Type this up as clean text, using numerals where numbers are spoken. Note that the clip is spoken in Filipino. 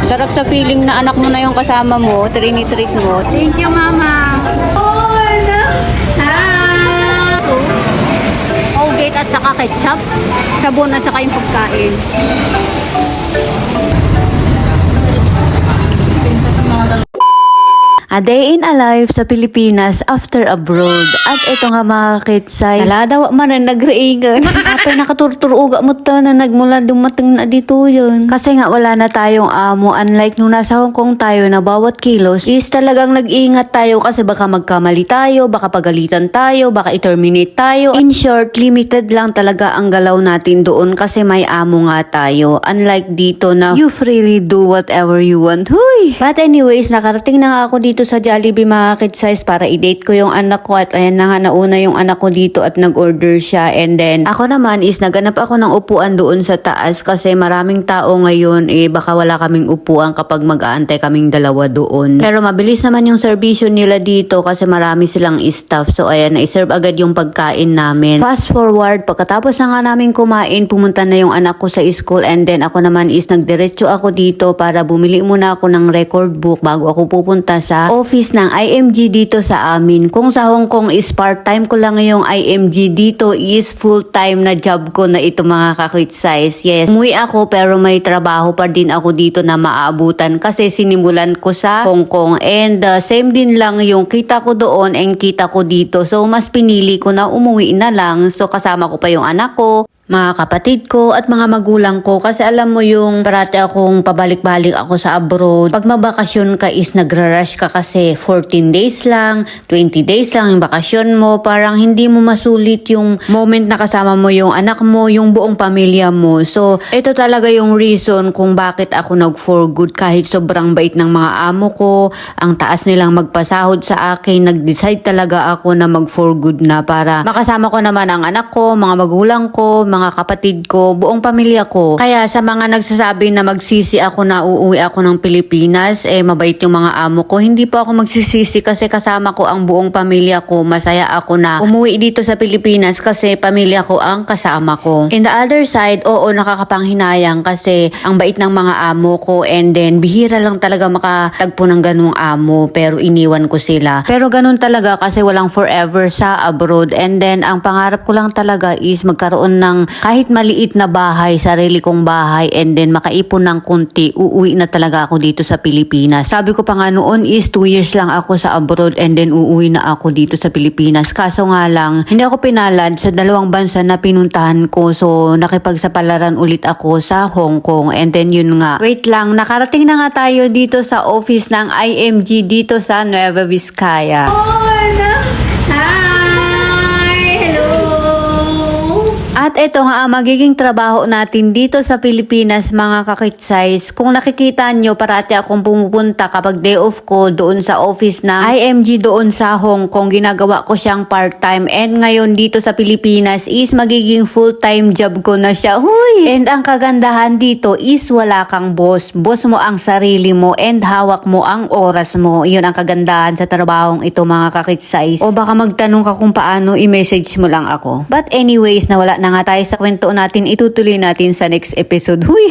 Sarap sa feeling na anak mo na yung kasama mo, trinitreat mo. Thank you, Mama. Colgate at saka ketchup, sabon at saka yung pagkain. A day in a life sa Pilipinas after abroad. At ito nga mga kitsay, naladaw man na nagreigan. Apay nakaturturuga mo ta na nagmula dumating na dito yun. Kasi nga wala na tayong amo. Unlike nung nasa Hong Kong tayo na bawat kilos is talagang nag-iingat tayo kasi baka magkamali tayo, baka pagalitan tayo, baka i-terminate tayo. In short, limited lang talaga ang galaw natin doon kasi may amo nga tayo. Unlike dito na you freely do whatever you want. Huy! But anyways, nakarating na nga ako dito sa Jollibee mga kid-size para i-date ko yung anak ko at ayan na nga nauna yung anak ko dito at nag-order siya and then ako naman is naganap ako ng upuan doon sa taas kasi maraming tao ngayon baka wala kaming upuan kapag mag-aantay kaming dalawa doon. Pero mabilis naman yung servisyo nila dito kasi marami silang staff so ayan na-serve agad yung pagkain namin. Fast forward, pagkatapos na nga namin kumain, pumunta na yung anak ko sa school and then ako naman is nagdiretso ako dito para bumili muna ako ng record book bago ako pupunta sa office ng IMG dito sa amin. Kung sa Hong Kong is part-time ko lang yung IMG, dito is full-time na job ko na ito mga ka-quit size. Yes, umuwi ako pero may trabaho pa din ako dito na maaabutan kasi sinimulan ko sa Hong Kong and same din lang yung kita ko doon and kita ko dito. So mas pinili ko na umuwi na lang. So kasama ko pa yung anak ko, mga kapatid ko at mga magulang ko kasi alam mo yung parati akong pabalik-balik ako sa abroad. Pag mabakasyon ka is nagra-rush ka kasi 14 days lang, 20 days lang yung bakasyon mo. Parang hindi mo masulit yung moment na kasama mo yung anak mo, yung buong pamilya mo. So, ito talaga yung reason kung bakit ako nag-for good kahit sobrang bait ng mga amo ko. Ang taas nilang magpasahod sa akin. Nag-decide talaga ako na mag-for good na para makasama ko naman ang anak ko, mga magulang ko, mga kapatid ko, buong pamilya ko. Kaya sa mga nagsasabi na magsisi ako na uuwi ako ng Pilipinas, mabait yung mga amo ko, hindi po ako magsisisi kasi kasama ko ang buong pamilya ko. Masaya ako na umuwi dito sa Pilipinas kasi pamilya ko ang kasama ko. In the other side, oo, nakakapanghinayang kasi ang bait ng mga amo ko and then bihira lang talaga makatagpo ng ganung amo pero iniwan ko sila. Pero ganun talaga kasi walang forever sa abroad and then ang pangarap ko lang talaga is magkaroon ng kahit maliit na bahay, sarili kong bahay and then makaipon ng kunti, uuwi na talaga ako dito sa Pilipinas. Sabi ko pa nga noon is 2 years lang ako sa abroad and then uuwi na ako dito sa Pilipinas. Kaso nga lang, hindi ako pinalad sa dalawang bansa na pinuntahan ko so nakipagsapalaran ulit ako sa Hong Kong and then yun nga. Wait lang, nakarating na nga tayo dito sa office ng IMG dito sa Nueva Vizcaya. At ito nga ang magiging trabaho natin dito sa Pilipinas mga kakit-size. Kung nakikita nyo, parati akong pumupunta kapag day off ko doon sa office na IMG doon sa Hong Kong. Ginagawa ko siyang part-time and ngayon dito sa Pilipinas is magiging full-time job ko na siya. Huy! And ang kagandahan dito is wala kang boss. Boss mo ang sarili mo and hawak mo ang oras mo. Yun ang kagandahan sa trabahong ito mga kakit-size. O baka magtanong ka kung paano i-message mo lang ako. But anyways, nawala na nga tayo sa kwento natin, itutuloy natin sa next episode. Huy!